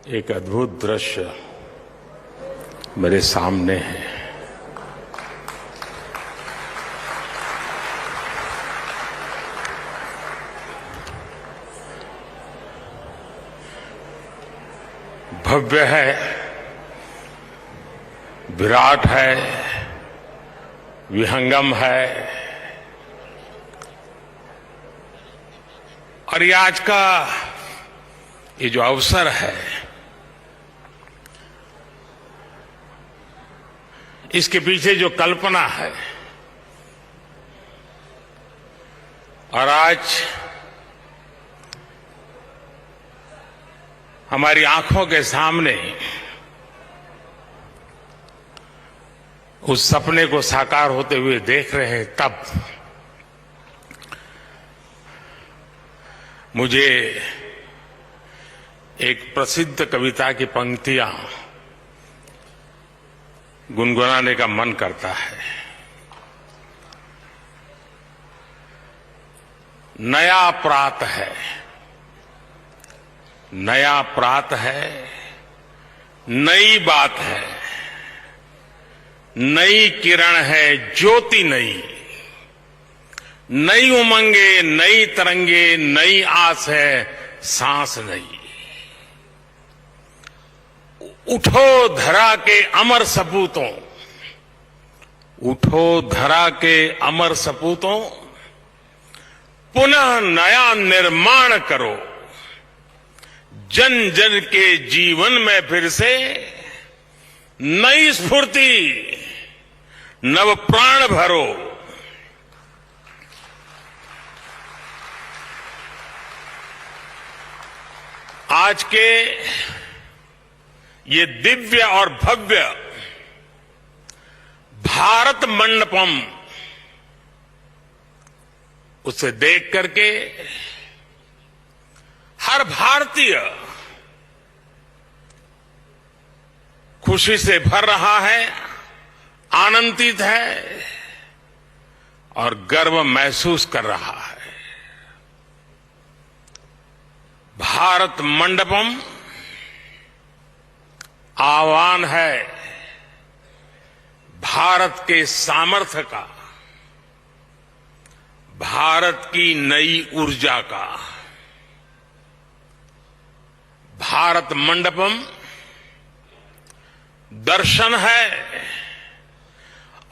एक अद्भुत दृश्य मेरे सामने है। भव्य है, विराट है, विहंगम है और ये आज का ये जो अवसर है, इसके पीछे जो कल्पना है और आज हमारी आंखों के सामने उस सपने को साकार होते हुए देख रहे हैं, तब मुझे एक प्रसिद्ध कविता की पंक्तियां गुनगुनाने का मन करता है। नया प्रात है, नया प्रात है, नई बात है, नई किरण है, ज्योति नई, नई उमंगे, नई तरंगे, नई आस है, सांस नई। उठो धरा के अमर सपूतों, उठो धरा के अमर सपूतों, पुनः नया निर्माण करो, जन जन के जीवन में फिर से नई स्फूर्ति, नव प्राण भरो। आज के ये दिव्य और भव्य भारत मंडपम, उसे देख करके हर भारतीय खुशी से भर रहा है, आनंदित है और गर्व महसूस कर रहा है। भारत मंडपम आह्वान है भारत के सामर्थ्य का, भारत की नई ऊर्जा का। भारत मंडपम दर्शन है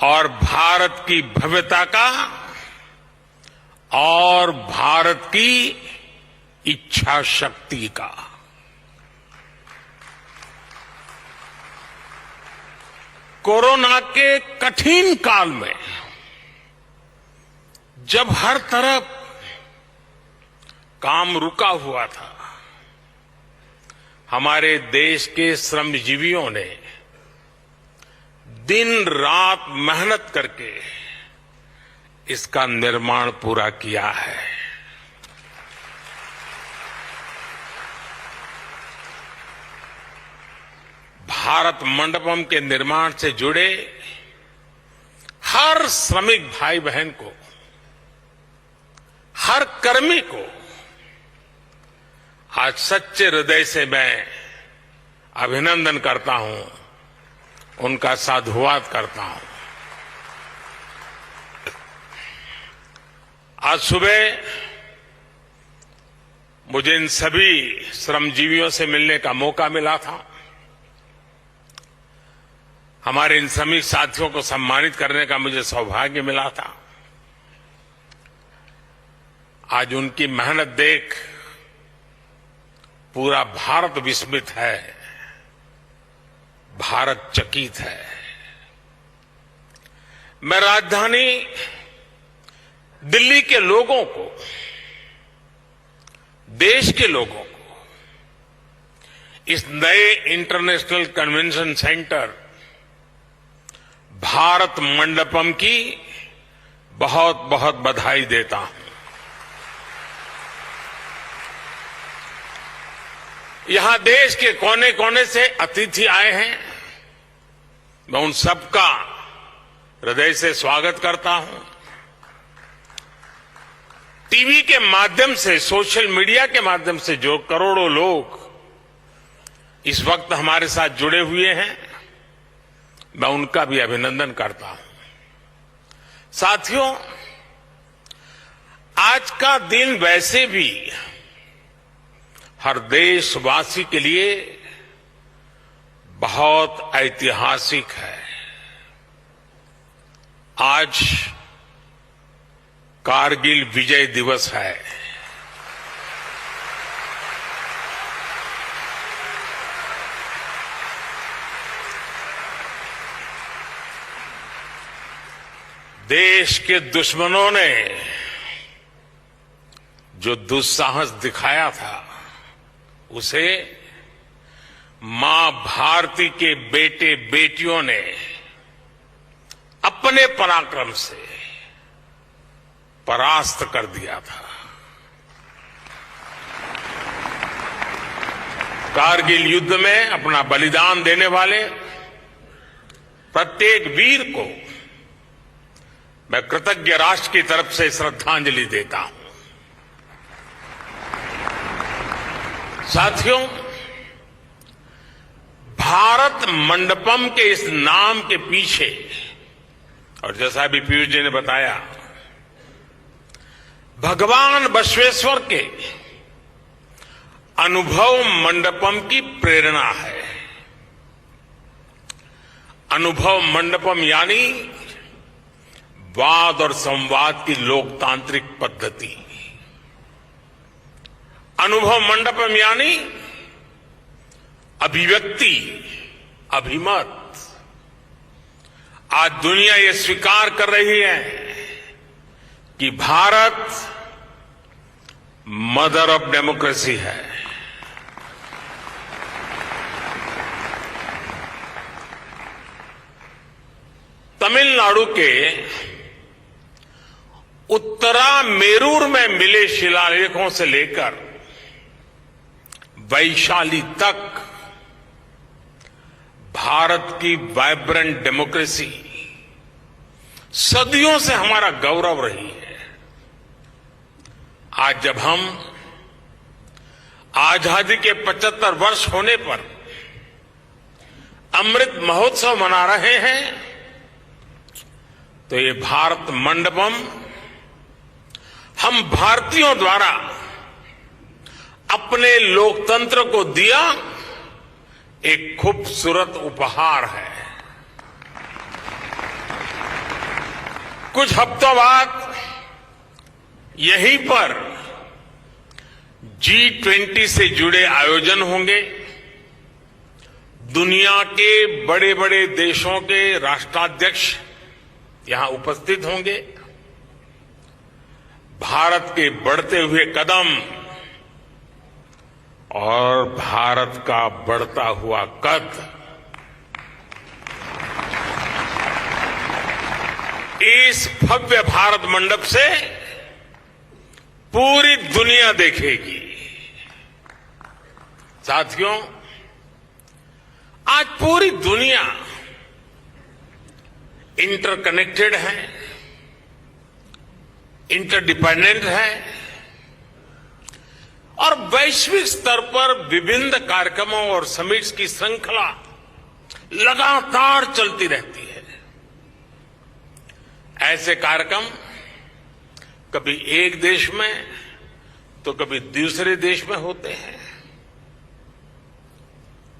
और भारत की भव्यता का और भारत की इच्छा शक्ति का। कोरोना के कठिन काल में जब हर तरफ काम रुका हुआ था, हमारे देश के श्रमजीवियों ने दिन रात मेहनत करके इसका निर्माण पूरा किया है। भारत मंडपम के निर्माण से जुड़े हर श्रमिक भाई बहन को, हर कर्मी को आज सच्चे हृदय से मैं अभिनंदन करता हूं, उनका साधुवाद करता हूं। आज सुबह मुझे इन सभी श्रमजीवियों से मिलने का मौका मिला था। हमारे इन श्रमिक साथियों को सम्मानित करने का मुझे सौभाग्य मिला था। आज उनकी मेहनत देख पूरा भारत विस्मित है, भारत चकित है। मैं राजधानी दिल्ली के लोगों को, देश के लोगों को इस नए international convention centre Bharat Mandapam की बहुत बहुत बधाई देता हूं। यहां देश के कोने कोने से अतिथि आए हैं, मैं उन सबका हृदय से स्वागत करता हूं। टीवी के माध्यम से, सोशल मीडिया के माध्यम से जो करोड़ों लोग इस वक्त हमारे साथ जुड़े हुए हैं, मैं उनका भी अभिनंदन करता हूं। साथियों, आज का दिन वैसे भी हर देशवासी के लिए बहुत ऐतिहासिक है। आज कारगिल विजय दिवस है। देश के दुश्मनों ने जो दुस्साहस दिखाया था, उसे मां भारती के बेटे बेटियों ने अपने पराक्रम से परास्त कर दिया था। कारगिल युद्ध में अपना बलिदान देने वाले प्रत्येक वीर को मैं कृतज्ञ राष्ट्र की तरफ से श्रद्धांजलि देता हूं। साथियों, भारत मंडपम के इस नाम के पीछे, और जैसा अभी पीयूष जी ने बताया, भगवान बसवेश्वर के अनुभव मंडपम की प्रेरणा है। अनुभव मंडपम यानी वाद और संवाद की लोकतांत्रिक पद्धति। अनुभव मंडपम यानी अभिव्यक्ति, अभिमत। आज दुनिया ये स्वीकार कर रही है कि भारत मदर ऑफ डेमोक्रेसी है। तमिलनाडु के उत्तरा मेरूर में मिले शिलालेखों से लेकर वैशाली तक भारत की वाइब्रेंट डेमोक्रेसी सदियों से हमारा गौरव रही है। आज जब हम आजादी के 75 वर्ष होने पर अमृत महोत्सव मना रहे हैं, तो ये भारत मंडपम हम भारतीयों द्वारा अपने लोकतंत्र को दिया एक खूबसूरत उपहार है। कुछ हफ्तों बाद यहीं पर G20 से जुड़े आयोजन होंगे। दुनिया के बड़े बड़े देशों के राष्ट्राध्यक्ष यहां उपस्थित होंगे। भारत के बढ़ते हुए कदम और भारत का बढ़ता हुआ कद, इस भव्य भारत मंडप से पूरी दुनिया देखेगी। साथियों, आज पूरी दुनिया इंटरकनेक्टेड है, इंटरडिपेंडेंट है और वैश्विक स्तर पर विभिन्न कार्यक्रमों और समिट्स की श्रृंखला लगातार चलती रहती है। ऐसे कार्यक्रम कभी एक देश में तो कभी दूसरे देश में होते हैं।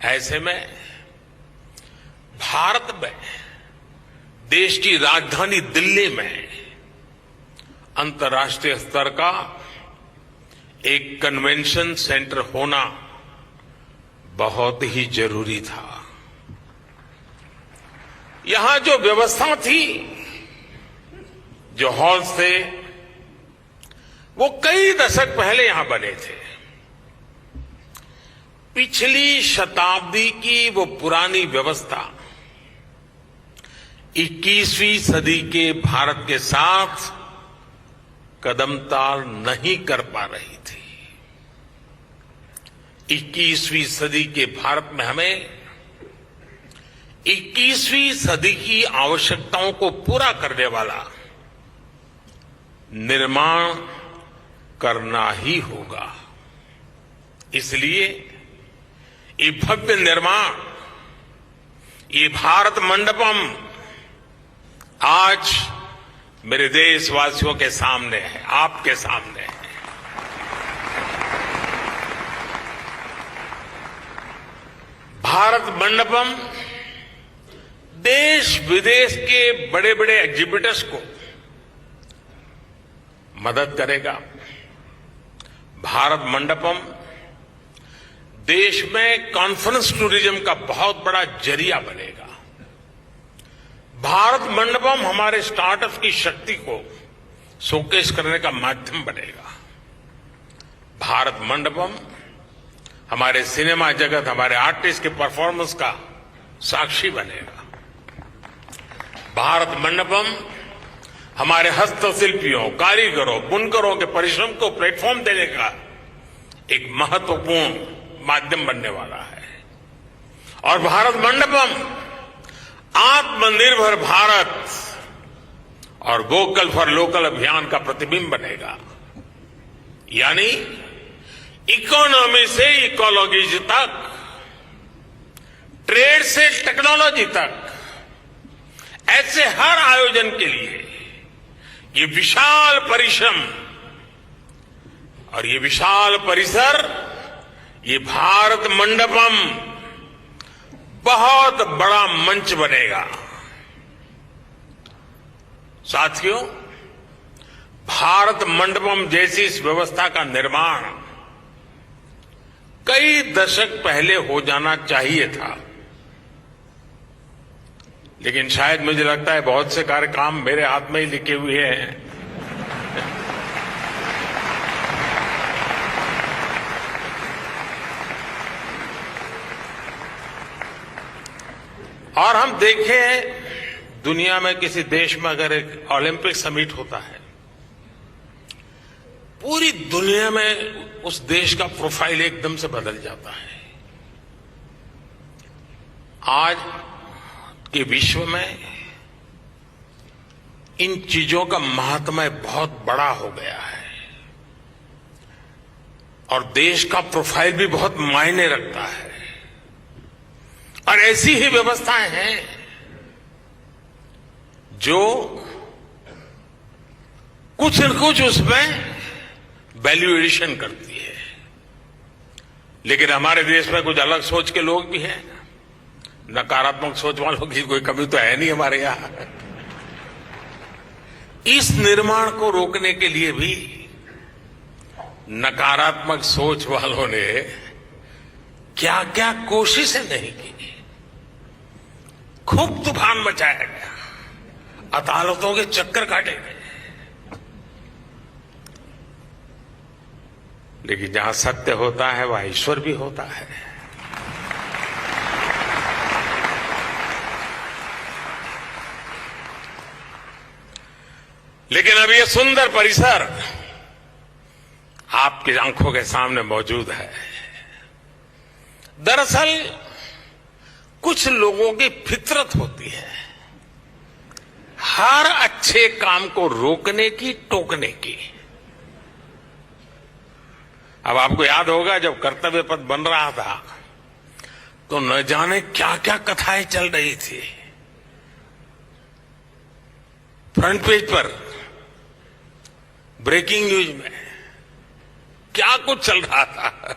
ऐसे में भारत में देश की राजधानी दिल्ली में अंतर्राष्ट्रीय स्तर का एक कन्वेंशन सेंटर होना बहुत ही जरूरी था। यहां जो व्यवस्था थी, जो हॉल थे, वो कई दशक पहले यहां बने थे। पिछली शताब्दी की वो पुरानी व्यवस्था 21वीं सदी के भारत के साथ कदमताल नहीं कर पा रही थी। 21वीं सदी के भारत में हमें 21वीं सदी की आवश्यकताओं को पूरा करने वाला निर्माण करना ही होगा। इसलिए ये भव्य निर्माण, ये भारत मंडपम आज मेरे देशवासियों के सामने है, आपके सामने है। भारत मंडपम देश विदेश के बड़े बड़े एग्जीबिटर्स को मदद करेगा। भारत मंडपम देश में कॉन्फ्रेंस टूरिज्म का बहुत बड़ा जरिया बनेगा। भारत मंडपम हमारे स्टार्टअप की शक्ति को शोकेस करने का माध्यम बनेगा। भारत मंडपम हमारे सिनेमा जगत, हमारे आर्टिस्ट के परफॉर्मेंस का साक्षी बनेगा। भारत मंडपम हमारे हस्तशिल्पियों, कारीगरों, बुनकरों के परिश्रम को प्लेटफॉर्म देने का एक महत्वपूर्ण माध्यम बनने वाला है। और भारत मंडपम आत्मनिर्भर भारत और वोकल फॉर लोकल अभियान का प्रतिबिंब बनेगा। यानी इकोनॉमी से इकोलॉजी तक, ट्रेड से टेक्नोलॉजी तक, ऐसे हर आयोजन के लिए ये विशाल परिश्रम और ये विशाल परिसर, ये भारत मंडपम बहुत बड़ा मंच बनेगा। साथियों, भारत मंडपम जैसी इस व्यवस्था का निर्माण कई दशक पहले हो जाना चाहिए था, लेकिन शायद मुझे लगता है बहुत से कार्य काम मेरे हाथ में ही लिखे हुए हैं। और हम देखें, दुनिया में किसी देश में अगर एक ओलंपिक समिट होता है, पूरी दुनिया में उस देश का प्रोफाइल एकदम से बदल जाता है। आज के विश्व में इन चीजों का महात्म्य बहुत बड़ा हो गया है और देश का प्रोफाइल भी बहुत मायने रखता है। और ऐसी ही व्यवस्थाएं हैं जो कुछ न कुछ उसमें वैल्यू एडिशन करती है। लेकिन हमारे देश में कुछ अलग सोच के लोग भी हैं। नकारात्मक सोच वालों की कोई कमी तो है नहीं हमारे यहां। इस निर्माण को रोकने के लिए भी नकारात्मक सोच वालों ने क्या क्या कोशिशें नहीं की। खूब तूफान मचाया गया, अदालतों के चक्कर काटे गए, लेकिन जहां सत्य होता है वहां ईश्वर भी होता है। लेकिन अब यह सुंदर परिसर आपकी आंखों के सामने मौजूद है। दरअसल कुछ लोगों की फितरत होती है हर अच्छे काम को रोकने की, टोकने की। अब आपको याद होगा जब कर्तव्य पथ बन रहा था तो न जाने क्या क्या कथाएं चल रही थी। फ्रंट पेज पर ब्रेकिंग न्यूज में क्या कुछ चल रहा था।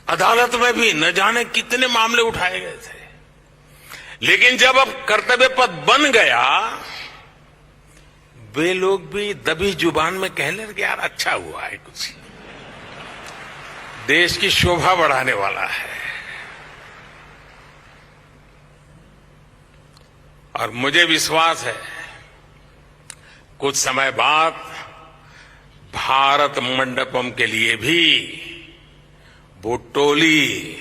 अदालत में भी न जाने कितने मामले उठाए गए थे। लेकिन जब अब कर्तव्य पथ बन गया, वे लोग भी दबी जुबान में कहने लगे, यार अच्छा हुआ है, कुछ देश की शोभा बढ़ाने वाला है। और मुझे विश्वास है कुछ समय बाद भारत मंडपम के लिए भी वो टोली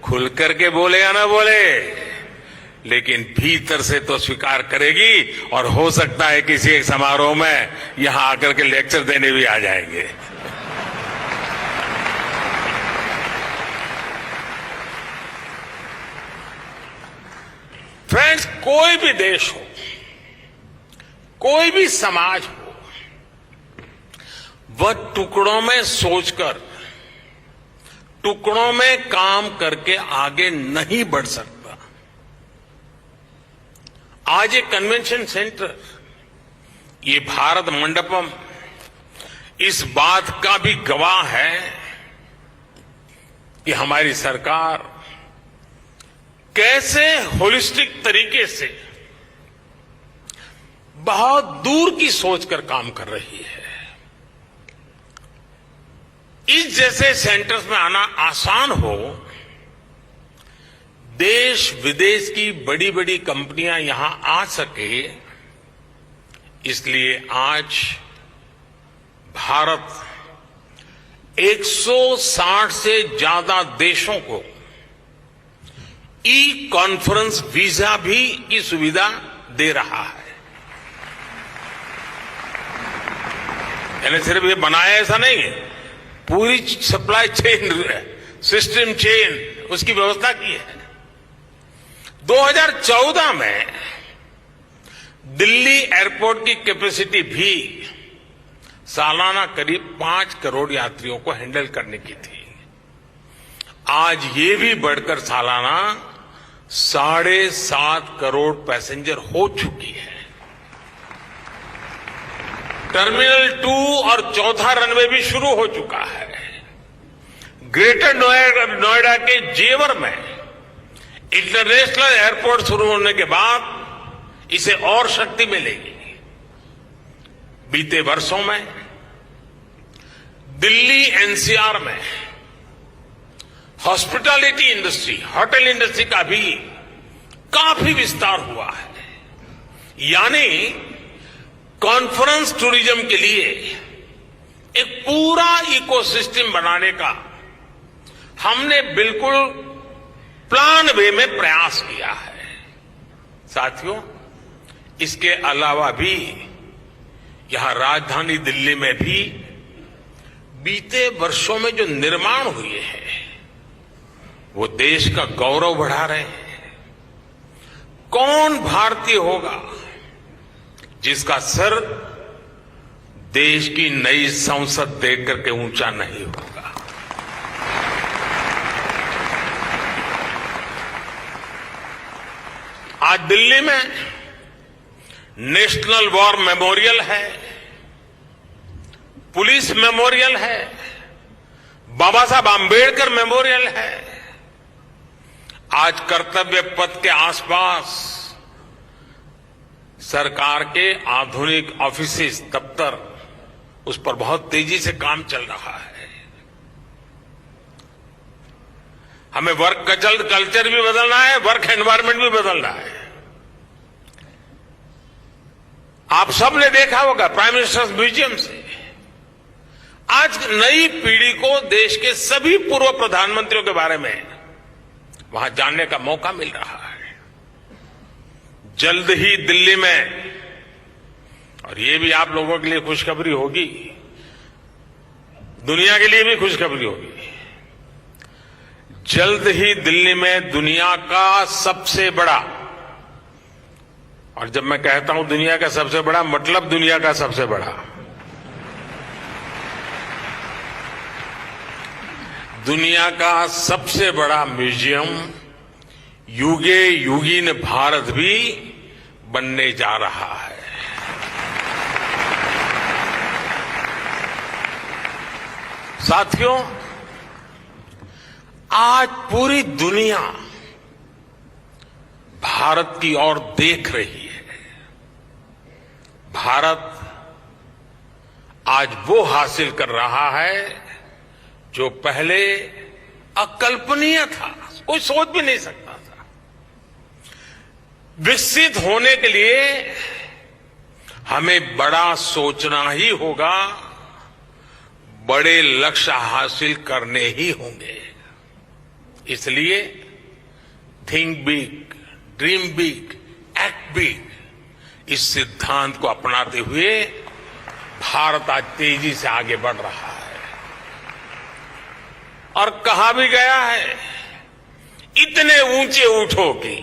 खुल करके बोले या ना बोले, लेकिन भीतर से तो स्वीकार करेगी। और हो सकता है किसी एक समारोह में यहां आकर के लेक्चर देने भी आ जाएंगे। फ्रेंड्स, कोई भी देश हो, कोई भी समाज हो, वह टुकड़ों में सोचकर, टुकड़ों में काम करके आगे नहीं बढ़ सकता। आज ये कन्वेंशन सेंटर, ये भारत मंडपम इस बात का भी गवाह है कि हमारी सरकार कैसे होलिस्टिक तरीके से बहुत दूर की सोच कर काम कर रही है। इस जैसे सेंटर्स में आना आसान हो, देश विदेश की बड़ी बड़ी कंपनियां यहां आ सके, इसलिए आज भारत 160 से ज्यादा देशों को ई कॉन्फ्रेंस वीजा भी की सुविधा दे रहा है। यानी सिर्फ ये बनाया ऐसा नहीं है, पूरी सप्लाई चेन, सिस्टम चेन, उसकी व्यवस्था की है। 2014 में दिल्ली एयरपोर्ट की कैपेसिटी भी सालाना करीब 5 करोड़ यात्रियों को हैंडल करने की थी। आज ये भी बढ़कर सालाना 7.5 करोड़ पैसेंजर हो चुकी है। टर्मिनल 2 और चौथा रनवे भी शुरू हो चुका है। ग्रेटर नोएडा के जेवर में इंटरनेशनल एयरपोर्ट शुरू होने के बाद इसे और शक्ति मिलेगी। बीते वर्षों में दिल्ली एनसीआर में हॉस्पिटैलिटी इंडस्ट्री, होटल इंडस्ट्री का भी काफी विस्तार हुआ है। यानी कॉन्फ्रेंस टूरिज्म के लिए एक पूरा इकोसिस्टम बनाने का हमने बिल्कुल प्लान वे में प्रयास किया है। साथियों, इसके अलावा भी यहां राजधानी दिल्ली में भी बीते वर्षों में जो निर्माण हुए हैं वो देश का गौरव बढ़ा रहे हैं। कौन भारतीय होगा जिसका सर देश की नई संसद देख करके ऊंचा नहीं होगा। आज दिल्ली में नेशनल वॉर मेमोरियल है, पुलिस मेमोरियल है, बाबा साहब आंबेडकर मेमोरियल है। आज कर्तव्य पथ के आसपास सरकार के आधुनिक ऑफिसेस, दफ्तर, उस पर बहुत तेजी से काम चल रहा है। हमें वर्क कल्चर भी बदलना है, वर्क एनवायरनमेंट भी बदलना है। आप सबने देखा होगा प्राइम मिनिस्टर्स म्यूजियम से आज नई पीढ़ी को देश के सभी पूर्व प्रधानमंत्रियों के बारे में वहां जानने का मौका मिल रहा है। जल्द ही दिल्ली में, और ये भी आप लोगों के लिए खुशखबरी होगी, दुनिया के लिए भी खुशखबरी होगी, जल्द ही दिल्ली में दुनिया का सबसे बड़ा, और जब मैं कहता हूं दुनिया का सबसे बड़ा, मतलब दुनिया का सबसे बड़ा, दुनिया का सबसे बड़ा म्यूजियम युगे युगीन भारत भी बनने जा रहा है। साथियों, आज पूरी दुनिया भारत की ओर देख रही है। भारत आज वो हासिल कर रहा है जो पहले अकल्पनीय था, कोई सोच भी नहीं सकता था। विकसित होने के लिए हमें बड़ा सोचना ही होगा, बड़े लक्ष्य हासिल करने ही होंगे। इसलिए think big, dream big, act big, इस सिद्धांत को अपनाते हुए भारत आज तेजी से आगे बढ़ रहा है। और कहा भी गया है, इतने ऊंचे उठो कि,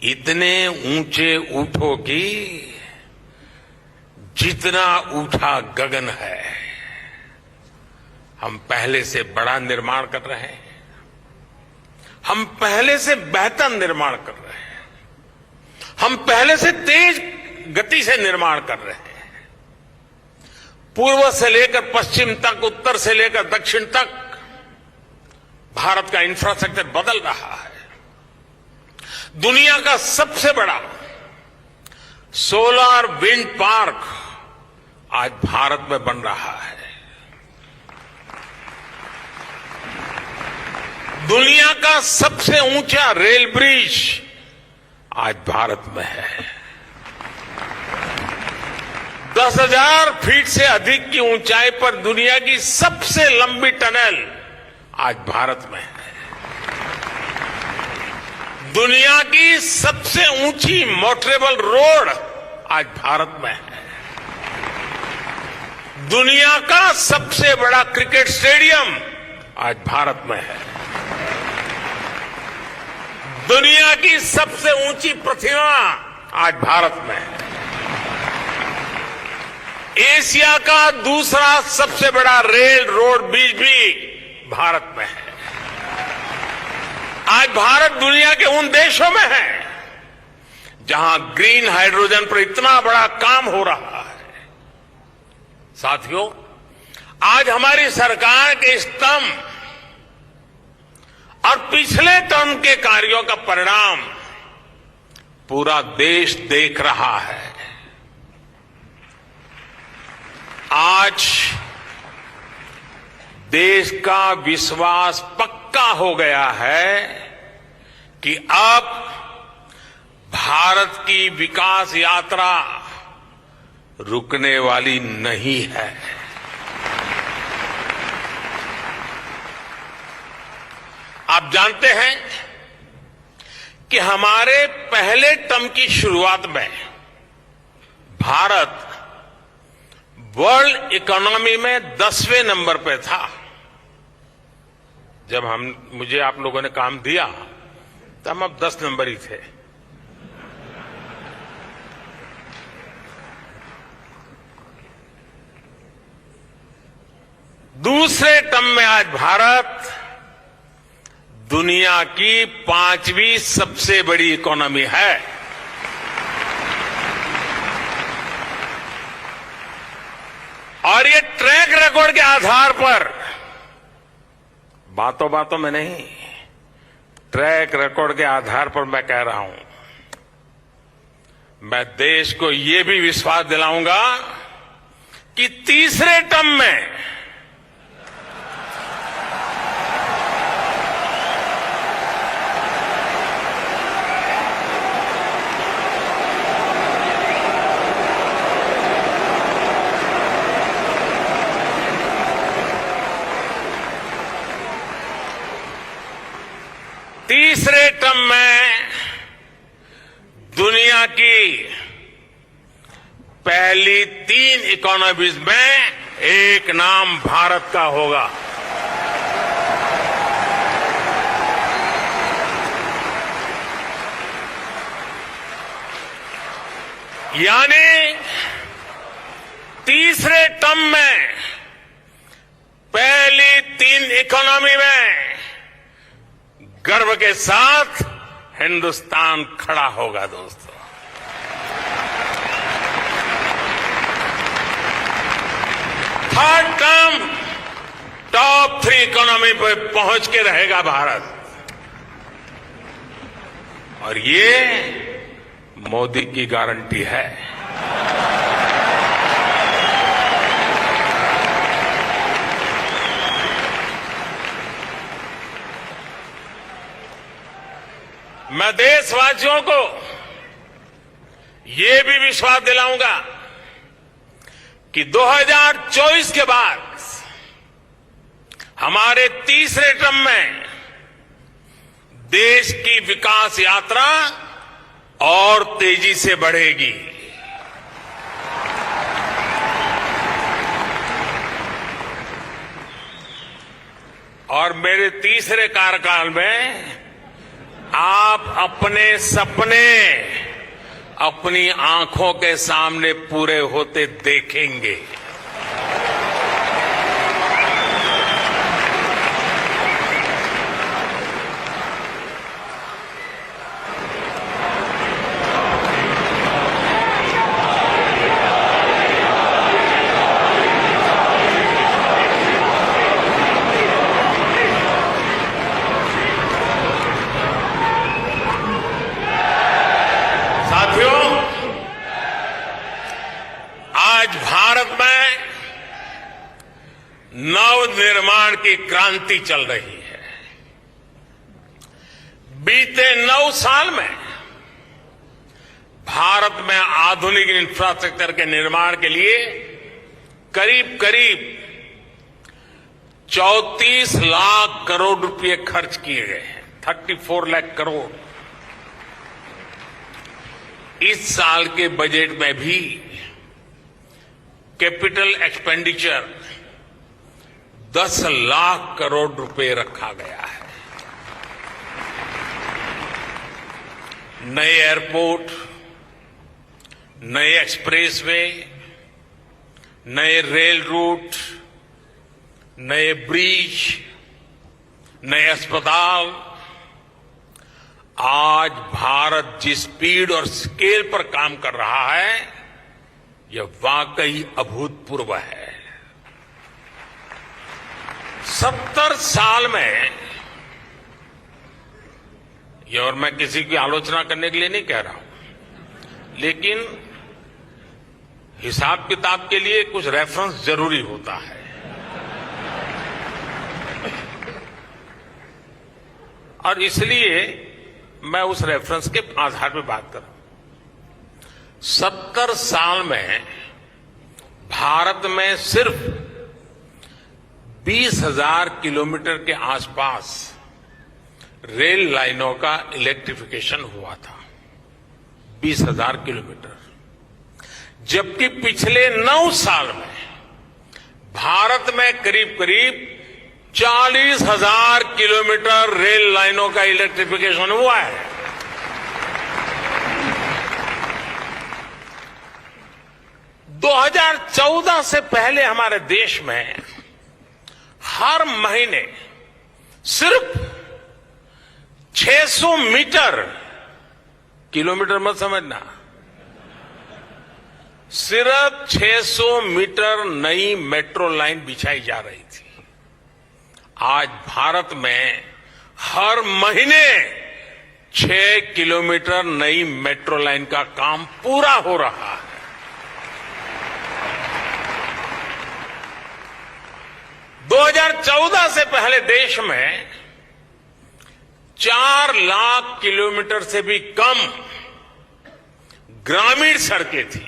इतने ऊंचे उठो कि जितना उठा गगन है। हम पहले से बड़ा निर्माण कर रहे हैं, हम पहले से बेहतर निर्माण कर रहे हैं, हम पहले से तेज गति से निर्माण कर रहे हैं। पूर्व से लेकर पश्चिम तक, उत्तर से लेकर दक्षिण तक भारत का इंफ्रास्ट्रक्चर बदल रहा है। दुनिया का सबसे बड़ा सोलर विंड पार्क आज भारत में बन रहा है। दुनिया का सबसे ऊंचा रेल ब्रिज आज भारत में है। 10,000 फीट से अधिक की ऊंचाई पर दुनिया की सबसे लंबी टनल आज भारत में है। दुनिया की सबसे ऊंची मोटरेबल रोड आज भारत में है। दुनिया का सबसे बड़ा क्रिकेट स्टेडियम आज भारत में है। दुनिया की सबसे ऊंची प्रतिमा आज भारत में है। एशिया का दूसरा सबसे बड़ा रेल रोड ब्रिज भी भारत में है। आज भारत दुनिया के उन देशों में है जहां ग्रीन हाइड्रोजन पर इतना बड़ा काम हो रहा है। साथियों, आज हमारी सरकार के स्तंभ और पिछले टर्म के कार्यों का परिणाम पूरा देश देख रहा है। आज देश का विश्वास पक्का हो गया है कि अब भारत की विकास यात्रा रुकने वाली नहीं है। आप जानते हैं कि हमारे पहले टर्म की शुरुआत में भारत वर्ल्ड इकोनॉमी में 10वें नंबर पे था। जब मुझे आप लोगों ने काम दिया तो हम अब 10 नंबर ही थे। दूसरे टर्म में आज भारत दुनिया की 5वीं सबसे बड़ी इकोनॉमी है। और ये ट्रैक रिकॉर्ड के आधार पर, बातों बातों में नहीं, ट्रैक रिकॉर्ड के आधार पर मैं कह रहा हूं, मैं देश को ये भी विश्वास दिलाऊंगा कि तीसरे टर्म में दुनिया की पहली 3 इकोनॉमीज में एक नाम भारत का होगा। यानी तीसरे टर्म में पहली 3 इकोनॉमी में गर्व के साथ हिंदुस्तान खड़ा होगा। दोस्तों, थर्ड टर्म टॉप 3 इकोनॉमी पर पहुंच के रहेगा भारत, और ये मोदी की गारंटी है। मैं देशवासियों को ये भी विश्वास दिलाऊंगा कि 2024 के बाद हमारे तीसरे टर्म में देश की विकास यात्रा और तेजी से बढ़ेगी। और मेरे तीसरे कार्यकाल में आप अपने सपने अपनी आंखों के सामने पूरे होते देखेंगे। नवनिर्माण की क्रांति चल रही है। बीते 9 साल में भारत में आधुनिक इंफ्रास्ट्रक्चर के निर्माण के लिए करीब करीब 34 लाख करोड़ रुपए खर्च किए गए हैं। 34 लाख करोड़। इस साल के बजट में भी कैपिटल एक्सपेंडिचर 10 लाख करोड़ रुपए रखा गया है। नए एयरपोर्ट, नए एक्सप्रेसवे, नए रेल रूट, नए ब्रिज, नए अस्पताल। आज भारत जिस स्पीड और स्केल पर काम कर रहा है, यह वाकई अभूतपूर्व है। 70 साल में, ये और मैं किसी की आलोचना करने के लिए नहीं कह रहा हूं, लेकिन हिसाब किताब के लिए कुछ रेफरेंस जरूरी होता है। और इसलिए मैं उस रेफरेंस के आधार पर बात कर रहा हूं। 70 साल में भारत में सिर्फ 20,000 किलोमीटर के आसपास रेल लाइनों का इलेक्ट्रिफिकेशन हुआ था। 20,000 किलोमीटर। जबकि पिछले 9 साल में भारत में करीब करीब 40,000 किलोमीटर रेल लाइनों का इलेक्ट्रिफिकेशन हुआ है। दो 2014 से पहले हमारे देश में हर महीने सिर्फ 600 मीटर, किलोमीटर मत समझना, सिर्फ 600 मीटर नई मेट्रो लाइन बिछाई जा रही थी। आज भारत में हर महीने 6 किलोमीटर नई मेट्रो लाइन का काम पूरा हो रहा है। दो 2014 से पहले देश में 4 लाख किलोमीटर से भी कम ग्रामीण सड़कें थी।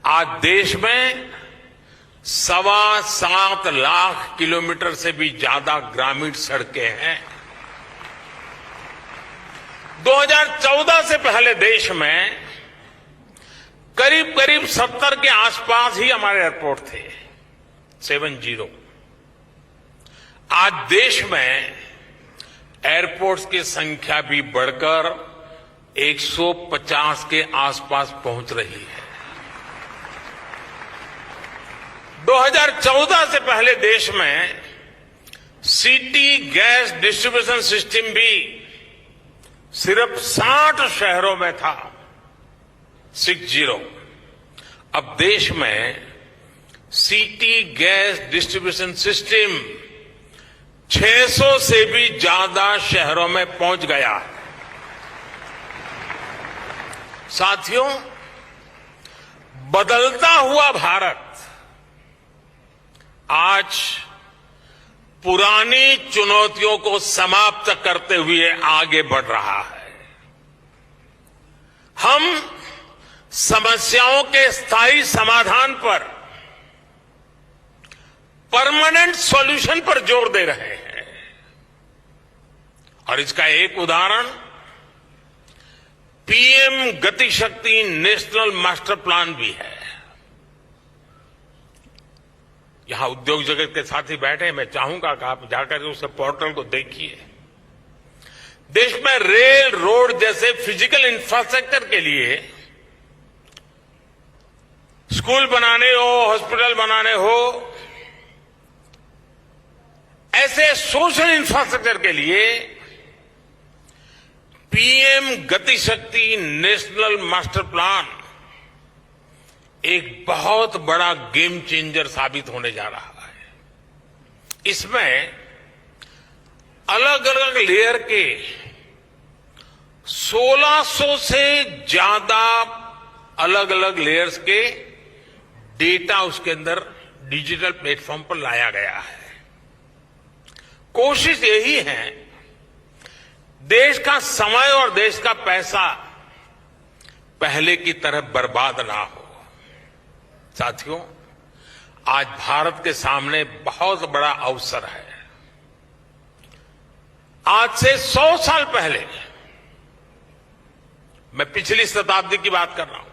आज देश में 7.25 लाख किलोमीटर से भी ज्यादा ग्रामीण सड़कें हैं। 2014 से पहले देश में करीब करीब 70 के आसपास ही हमारे एयरपोर्ट थे, 70। आज देश में एयरपोर्ट्स की संख्या भी बढ़कर 150 के आसपास पहुंच रही है। 2014 से पहले देश में सिटी गैस डिस्ट्रीब्यूशन सिस्टम भी सिर्फ 60 शहरों में था, 60। अब देश में सिटी गैस डिस्ट्रीब्यूशन सिस्टम 600 से भी ज्यादा शहरों में पहुंच गया। साथियों, बदलता हुआ भारत आज पुरानी चुनौतियों को समाप्त करते हुए आगे बढ़ रहा है। हम समस्याओं के स्थायी समाधान पर, परमानेंट सॉल्यूशन पर जोर दे रहे हैं। और इसका एक उदाहरण पीएम गति शक्ति नेशनल मास्टर प्लान भी है। यहां उद्योग जगत के साथी बैठे, मैं चाहूंगा कि आप जाकर उस पोर्टल को देखिए। देश में रेल, रोड जैसे फिजिकल इंफ्रास्ट्रक्चर के लिए, स्कूल बनाने हो, हॉस्पिटल बनाने हो, ऐसे सोशल इंफ्रास्ट्रक्चर के लिए पीएम गति शक्ति नेशनल मास्टर प्लान एक बहुत बड़ा गेम चेंजर साबित होने जा रहा है। इसमें अलग अलग लेयर के 1600 से ज्यादा अलग अलग लेयर्स के डेटा उसके अंदर डिजिटल प्लेटफॉर्म पर लाया गया है। कोशिश यही है देश का समय और देश का पैसा पहले की तरह बर्बाद ना हो। साथियों, आज भारत के सामने बहुत बड़ा अवसर है। आज से 100 साल पहले, मैं पिछली शताब्दी की बात कर रहा हूं,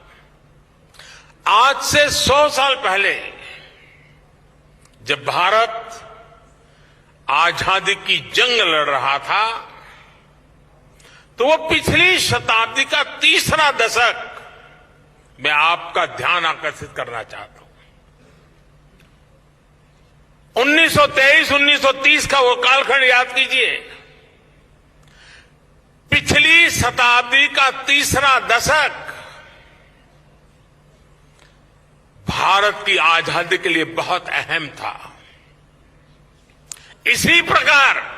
आज से 100 साल पहले जब भारत आजादी की जंग लड़ रहा था, तो वो पिछली शताब्दी का तीसरा दशक मैं आपका ध्यान आकर्षित करना चाहता हूं। 1923-1930 का वो कालखंड याद कीजिए। पिछली शताब्दी का तीसरा दशक भारत की आजादी के लिए बहुत अहम था। इसी प्रकार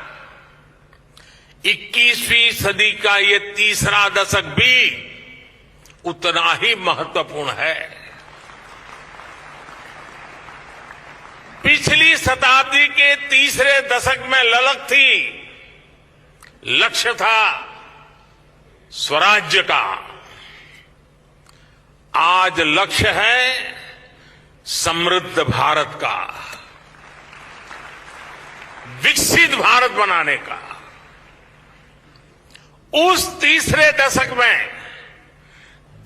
21वीं सदी का ये तीसरा दशक भी उतना ही महत्वपूर्ण है। पिछली शताब्दी के तीसरे दशक में ललक थी, लक्ष्य था स्वराज्य का। आज लक्ष्य है समृद्ध भारत का, विकसित भारत बनाने का। उस तीसरे दशक में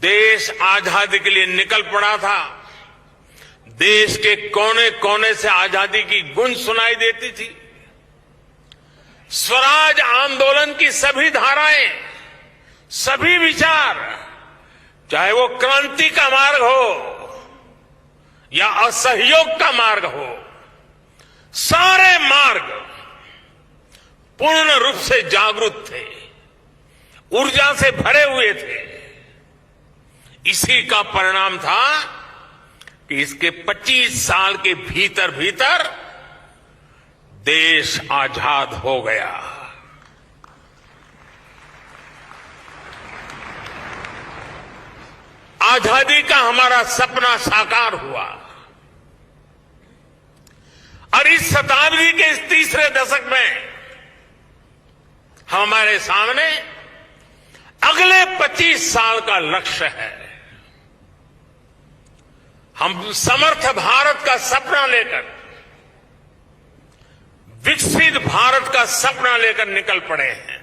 देश आजादी के लिए निकल पड़ा था। देश के कोने कोने से आजादी की गूंज सुनाई देती थी। स्वराज आंदोलन की सभी धाराएं, सभी विचार, चाहे वो क्रांति का मार्ग हो या असहयोग का मार्ग हो, सारे मार्ग पूर्ण रूप से जागरूक थे, ऊर्जा से भरे हुए थे। इसी का परिणाम था कि इसके 25 साल के भीतर भीतर देश आजाद हो गया। आजादी का हमारा सपना साकार हुआ और इस शताब्दी के इस तीसरे दशक में हमारे सामने अगले 25 साल का लक्ष्य है। हम समर्थ भारत का सपना लेकर, विकसित भारत का सपना लेकर निकल पड़े हैं।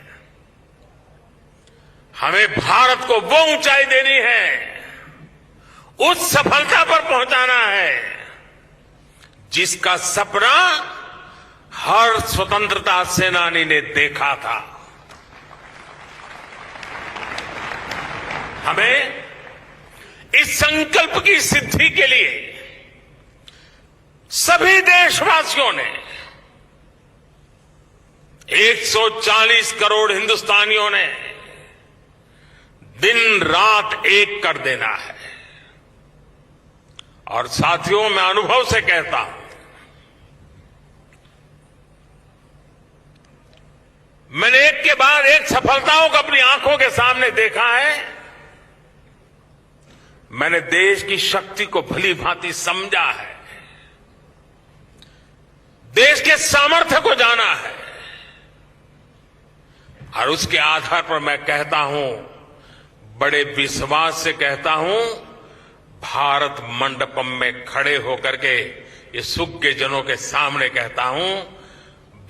हमें भारत को वो ऊंचाई देनी है, उस सफलता पर पहुंचाना है जिसका सपना हर स्वतंत्रता सेनानी ने देखा था। हमें इस संकल्प की सिद्धि के लिए सभी देशवासियों ने, 140 करोड़ हिंदुस्तानियों ने दिन रात एक कर देना है। और साथियों, मैं अनुभव से कहता हूं, मैंने एक के बाद एक सफलताओं को अपनी आंखों के सामने देखा है। मैंने देश की शक्ति को भली भांति समझा है, देश के सामर्थ्य को जाना है, और उसके आधार पर मैं कहता हूं, बड़े विश्वास से कहता हूं, भारत मंडपम में खड़े होकर के ये सुज्ञ जनों के सामने कहता हूं,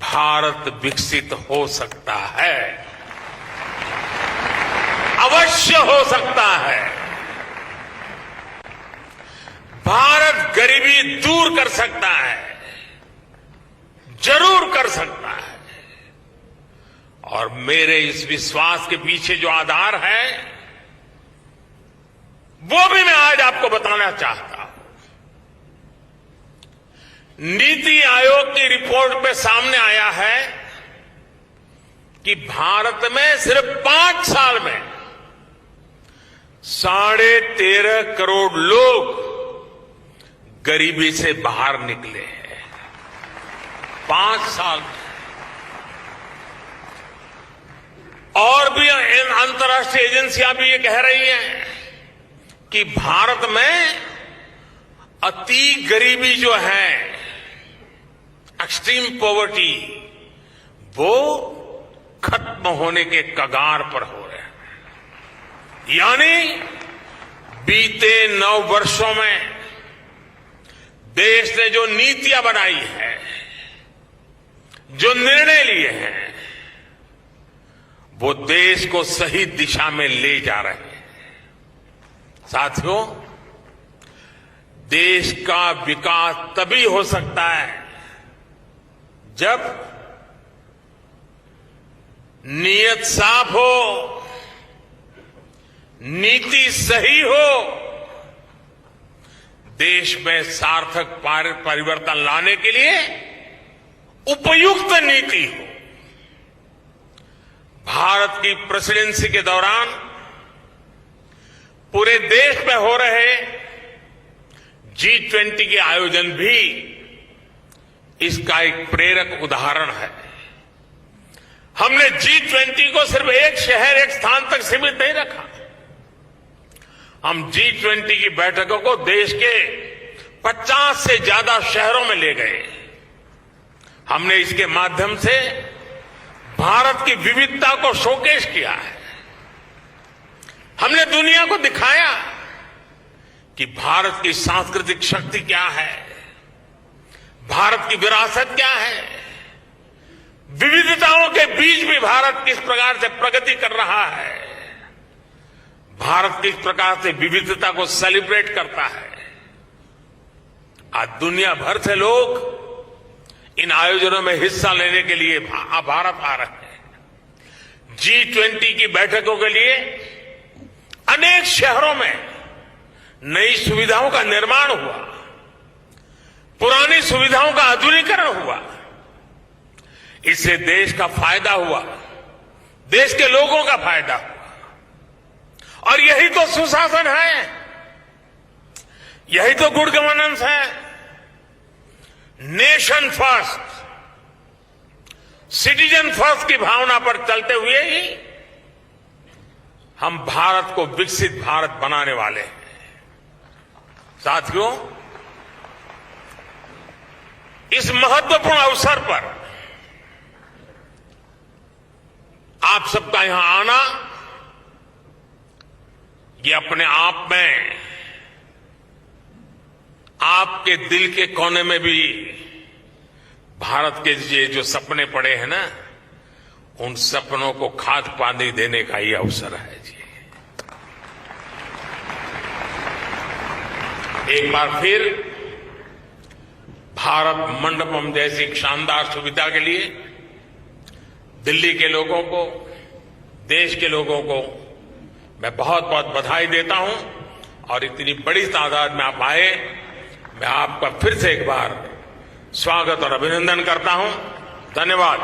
भारत विकसित हो सकता है, अवश्य हो सकता है। भारत गरीबी दूर कर सकता है, जरूर कर सकता है। और मेरे इस विश्वास के पीछे जो आधार है, वो भी मैं आज आपको बताना चाहता हूं। नीति आयोग की रिपोर्ट में सामने आया है कि भारत में सिर्फ 5 साल में 13.5 करोड़ लोग गरीबी से बाहर निकले हैं। 5 साल में। और भी अंतर्राष्ट्रीय एजेंसियां भी ये कह रही हैं कि भारत में अति गरीबी जो है, एक्सट्रीम पॉवर्टी, वो खत्म होने के कगार पर हो रहे हैं। यानी बीते 9 वर्षों में देश ने जो नीतियां बनाई है, जो निर्णय लिए हैं, वो देश को सही दिशा में ले जा रहे हैं। साथियों, देश का विकास तभी हो सकता है जब नीयत साफ हो, नीति सही हो, देश में सार्थक परिवर्तन लाने के लिए उपयुक्त नीति हो। भारत की प्रेसिडेंसी के दौरान पूरे देश में हो रहे G20 के आयोजन भी इसका एक प्रेरक उदाहरण है। हमने G20 को सिर्फ एक शहर, एक स्थान तक सीमित नहीं रखा। हम G20 की बैठकों को देश के 50 से ज्यादा शहरों में ले गए। हमने इसके माध्यम से भारत की विविधता को शोकेस किया है। हमने दुनिया को दिखाया कि भारत की सांस्कृतिक शक्ति क्या है, भारत की विरासत क्या है, विविधताओं के बीच भी भारत किस प्रकार से प्रगति कर रहा है, भारत किस प्रकार से विविधता को सेलिब्रेट करता है। आज दुनिया भर से लोग इन आयोजनों में हिस्सा लेने के लिए भारत आ रहे हैं। G20 की बैठकों के लिए अनेक शहरों में नई सुविधाओं का निर्माण हुआ, पुरानी सुविधाओं का आधुनिकीकरण हुआ। इससे देश का फायदा हुआ, देश के लोगों का फायदा हुआ। और यही तो सुशासन है, यही तो गुड गवर्नेंस है। नेशन फर्स्ट, सिटीजन फर्स्ट की भावना पर चलते हुए ही हम भारत को विकसित भारत बनाने वाले हैं। साथियों, इस महत्वपूर्ण अवसर पर आप सबका यहां आना, ये अपने आप में आपके दिल के कोने में भी भारत के ये जो सपने पड़े हैं ना, उन सपनों को खाद पानी देने का ही अवसर है जी। एक बार फिर भारत मंडपम जैसी शानदार सुविधा के लिए दिल्ली के लोगों को, देश के लोगों को मैं बहुत बहुत बधाई देता हूं। और इतनी बड़ी तादाद में आप आए, मैं आपका फिर से एक बार स्वागत और अभिनंदन करता हूं। धन्यवाद।